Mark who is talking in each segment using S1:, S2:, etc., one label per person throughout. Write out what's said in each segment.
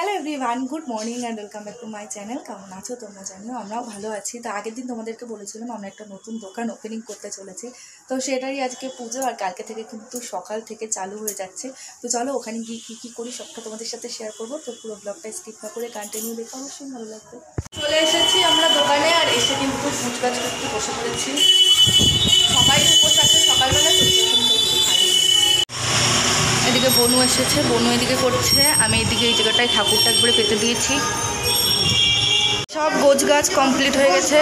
S1: Hello everyone, good morning and welcome back to my channel. কেমন আছো তোমরা? জানিও আমরাও ভালো আছি। তো আগের দিন তোমাদেরকে বলেছিলাম আমরা একটা নতুন দোকান ওপেনিং করতে চলেছি, তো সেটারই আজকে পুজো আর কালকে থেকে কিন্তু সকাল থেকে চালু হয়ে যাচ্ছে। তো চলো ওখানে গিয়ে কী করি সবটা তোমাদের সাথে শেয়ার করবো। তো পুরো ব্লগটা স্কিপ না করে কন্টিনিউ দেখে অবশ্যই ভালো লাগবে। চলে এসেছি আমরা দোকানে, আর এসে কিন্তু কুচকাচ করতে বসে পড়েছি। সবাই উপোস আছে সকালবেলা, এদিকে বনু এসেছে, বনু এদিকে করছে, আমি এদিকে এই জায়গাটায় ঠাকুরটা একবারে পেতে দিয়েছি। সব গোছ গাছ কমপ্লিট হয়ে গেছে।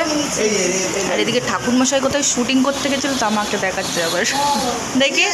S1: আর এদিকে ঠাকুর মশাই কোথায় শুটিং করতে গেছিল তা আমাকে দেখাচ্ছে আবার। দেখি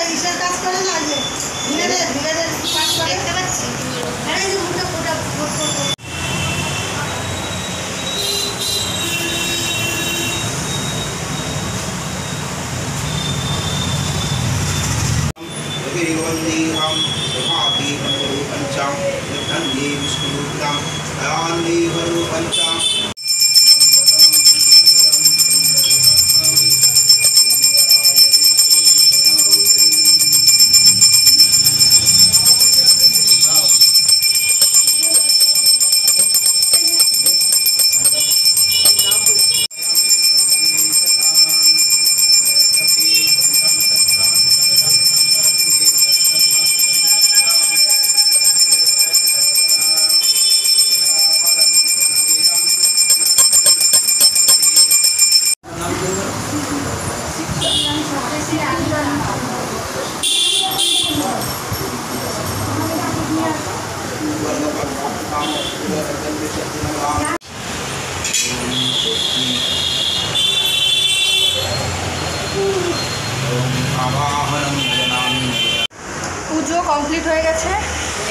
S1: পুজো কমপ্লিট হয়ে গেছে।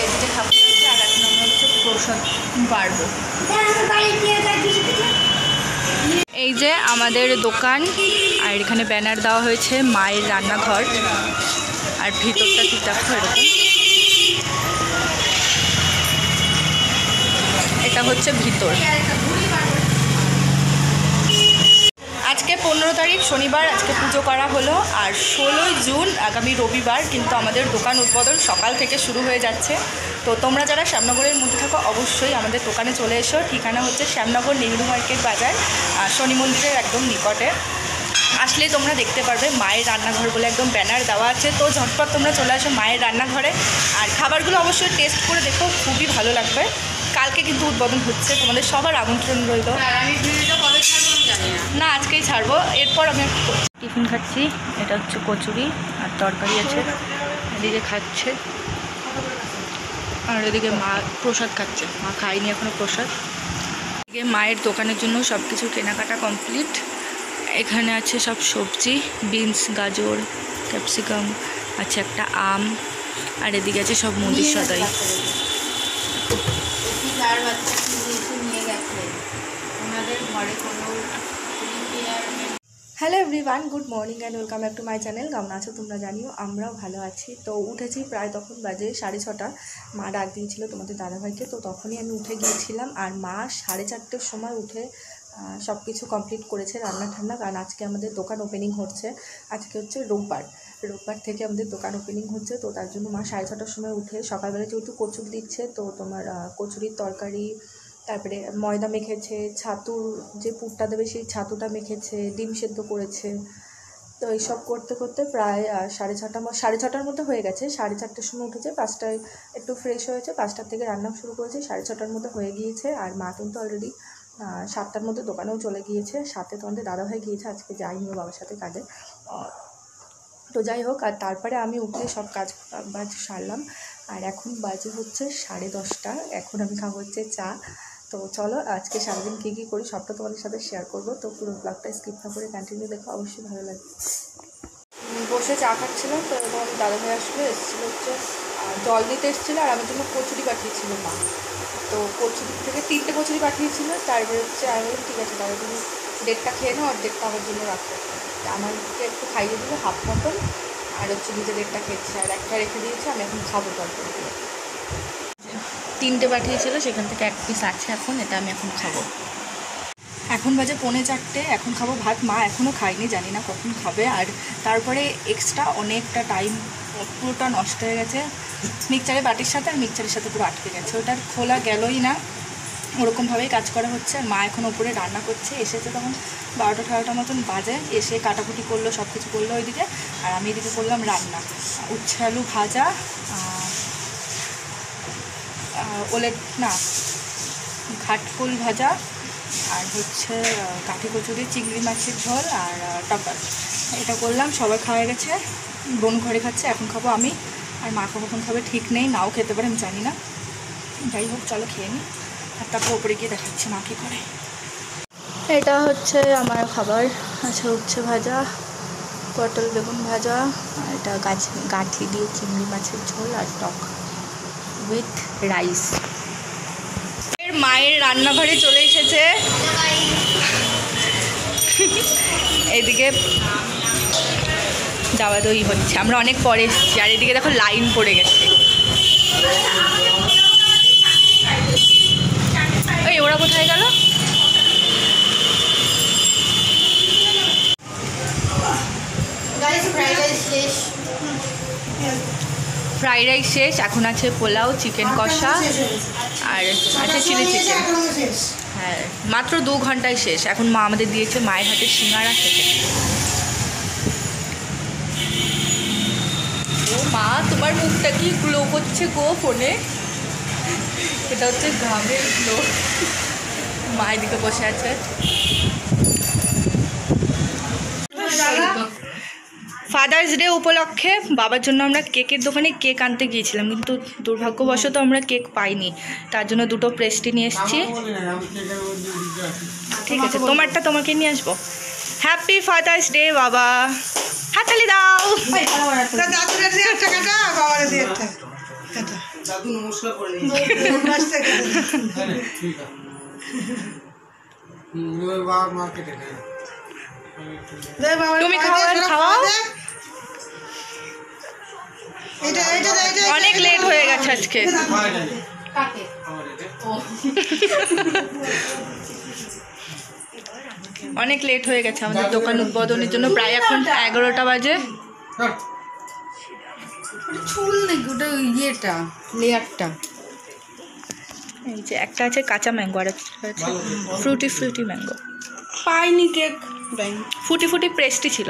S1: এদিকে ঠাকুর আছে, আর এখন আমরা হচ্ছে প্রসাদ বাড়বো। এই যে আমাদের দোকান, আর এখানে ব্যানার দেওয়া হয়েছে মায়ের রান্নাঘর, আর ভিতরটা ঠিক দেখো এরকম। এটা হচ্ছে ভিতর। আজকে 15 তারিখ শনিবার, আজকে পুজো করা হলো। আর 16 জুন আগামী রবিবার কিন্তু আমাদের দোকান উদ্বোধন সকাল থেকে শুরু হয়ে যাচ্ছে। তো তোমরা যারা শ্যামনগরের মধ্যে থাকো অবশ্যই আমাদের দোকানে চলে এসো। ঠিকানা হচ্ছে শ্যামনগর নেহরু মার্কেট বাজার, শনি মন্দিরের একদম নিকটে। আসলে তোমরা দেখতে পারবে মায়ের রান্নাঘর বলে একদম ব্যানার দেওয়া আছে। তো ঝটপট তোমরা চলে আসো মায়ের রান্নাঘরে, আর খাবারগুলো অবশ্যই টেস্ট করে দেখো, খুবই ভালো লাগবে। কালকে কিন্তু উদ্বোধন হচ্ছে, তোমাদের সবার আমন্ত্রণ রইল। না আজকেই ছাড়বো, এরপর আমি টিফিন খাচ্ছি। এটা হচ্ছে কচুরি আর তরকারি আছে, এদিকে খাচ্ছে। আর এদিকে মা প্রসাদ খাচ্ছে, মা খায়নি এখনো প্রসাদ। এদিকে মায়ের দোকানের জন্য সব কিছু কেনাকাটা কমপ্লিট। এখানে আছে সব সবজি, বিনস, গাজর, ক্যাপসিকাম, আছে একটা আম, আর এদিকে আছে সব মুদির সদাই। Hello everyone, good morning and welcome back to my channel. কেমন আছো তোমরা? জানিও আমরাও ভালো আছি। তো উঠেছি প্রায়, তখন বাজে 6:30। মা ডাক দিয়েছিল তোমাদের দাদাভাইকে, তো তখনই আমি উঠে গিয়েছিলাম। আর মা 4:30টার সময় উঠে সব কিছু কমপ্লিট করেছে, রান্না ঠান্না। কারণ আজকে আমাদের দোকান ওপেনিং হচ্ছে, আজকে হচ্ছে রোববার থেকে আমাদের দোকান ওপেনিং হচ্ছে। তো তার জন্য মা 6:30টার সময় উঠে সকালবেলা যেহেতু কচুরি দিচ্ছে, তো তোমার কচুরির তরকারি, তারপরে ময়দা মেখেছে, ছাতুর যে পুরটা দেবে সেই ছাতুটা মেখেছে, ডিম সেদ্ধ করেছে। তো এইসব করতে করতে প্রায় 6:30টার মধ্যে হয়ে গেছে। 4:30টার সময় উঠেছে, 5টায় একটু ফ্রেশ হয়েছে, 5টার থেকে রান্না শুরু করেছে, 6:30টার মধ্যে হয়ে গিয়েছে। আর মা কিন্তু অলরেডি 7টার মধ্যে দোকানেও চলে গিয়েছে। সাথে তোমাদের দাদাভাই গিয়েছে, আজকে যাইনি ও বাবার সাথে কাজে। তো যাই হোক, আর তারপরে আমি উঠে সব কাজ বাজ সারলাম। আর এখন বাজে হচ্ছে 10:30। এখন আমি খাবো হচ্ছে চা। তো চলো আজকে সারাদিন কী কী করি সবটা তোমাদের সাথে শেয়ার করবো। তো পুরো ব্লগটা স্কিপ না করে কন্টিনিউ দেখো, অবশ্যই ভালো লাগবে। বসে চা খাচ্ছিলাম, তো তখন দাদাভাই আসলে এসেছিলো হচ্ছে জল দিতে এসেছিলো, আর আমার জন্য কচুরি পাঠিয়েছিল মা। তো কচুরি থেকে 3টে কচুরি পাঠিয়েছিল। তারপরে হচ্ছে আমি বললাম ঠিক আছে তাহলে তুমি 1.5টা খেয়ে নাও, আর 1.5টা আমার জন্য রাখো। আমাকে একটু খাইয়ে দিল হাফ মতন, আর হচ্ছে নিজে 1.5টা খেয়েছে, আর একটা রেখে দিয়েছে, আমি এখন খাবো তরকারি। 3টে পাঠিয়েছিল, সেখান থেকে 1 পিস আছে এখন, এটা আমি এখন খাবো। এখন বাজে 3:45, এখন খাবো ভাত। মা এখনও খায়নি, জানি না কখন খাবে। আর তারপরে এক্সট্রা অনেকটা টাইম পুরোটা নষ্ট হয়ে গেছে মিক্সচারের বাটির সাথে, আর মিক্সচারের সাথে পুরো আটকে গেছে, ওটার খোলা গেলই না। ওরকমভাবেই কাজ করা হচ্ছে। আর মা এখন ওপরে রান্না করছে, এসেছে তখন 12টা মতন বাজে, এসে কাটাকুটি করলো, সব কিছু করলো ওইদিকে, আর আমি এদিকে করলাম রান্না। উচ্ছে আলু ভাজা, ঘাটফুল ভাজা, আর হচ্ছে কাঠি কচুরি, চিংড়ি মাছের ঝোল, আর টক। এটা করলাম, সবাই খাওয়া গেছে, বোন ঘরে খাচ্ছে, এখন খাবো আমি, আর মা কখন খাবে ঠিক নেই, নাও খেতে পারে, আমি জানি না। যাই হোক চলো খেয়ে নিই, আর তারপর ওপরে গিয়ে দেখাচ্ছি মা কী করে। এটা হচ্ছে আমার খাবার আছে, উচ্ছে ভাজা, পটল বেগুন ভাজা, আর এটা গাঠি দিয়ে চিংড়ি মাছের ঝোল, আর টক উইথ রাইস। মায়ের রান্নাঘরে চলে এসেছে, এদিকে দাওয়া দই হচ্ছে, আমরা অনেক পরে এসেছি, আর এদিকে দেখো লাইন পড়ে গেছে। ওই ওরা কোথায় গেল? ফ্রাইড রাইস শেষ, এখন আছে পোলাও, চিকেন কষা, আর আছে চিলি চিকেন। হ্যাঁ, মাত্র 2 ঘন্টায় শেষ। এখন মা আমাদের দিয়েছে মায়ের হাতে সিঙ্গারা খেতে। ও মা, তোমার মুখটা কি গ্লো করছে গো ফোনে? এটা হচ্ছে ঘামের গ্লো। মায়ের দিকে বসে আছে। ফাদার্স ডে উপলক্ষে বাবার জন্য আমরা কেকের দোকানে কেক আনতে গিয়েছিলাম, কিন্তু দুর্ভাগ্যবশত আমরা কেক পাইনি, তার জন্য 2টো পেস্ট্রি নিয়ে এসেছি। ঠিক আছে, তোমারটা তোমাকে নিয়ে আসবো। হ্যাপি ফাদার্স ডে বাবা, হাততালি দাও। তুমি খাওয়া, অনেক লেট হয়ে গেছে আজকে। অনেক লেট হয়ে গেছে আমাদের দোকান উদ্বোধনের জন্য, প্রায় এখন 11টা বাজে।
S2: চুল নাকি ওটা, ইয়েটা লেয়ারটা।
S1: এই যে একটা আছে কাঁচা ম্যাঙ্গো, আর আছে ফ্রুটি ম্যাঙ্গো।
S2: পাইনি কেক,
S1: ফুটি পেস্ট্রি ছিল।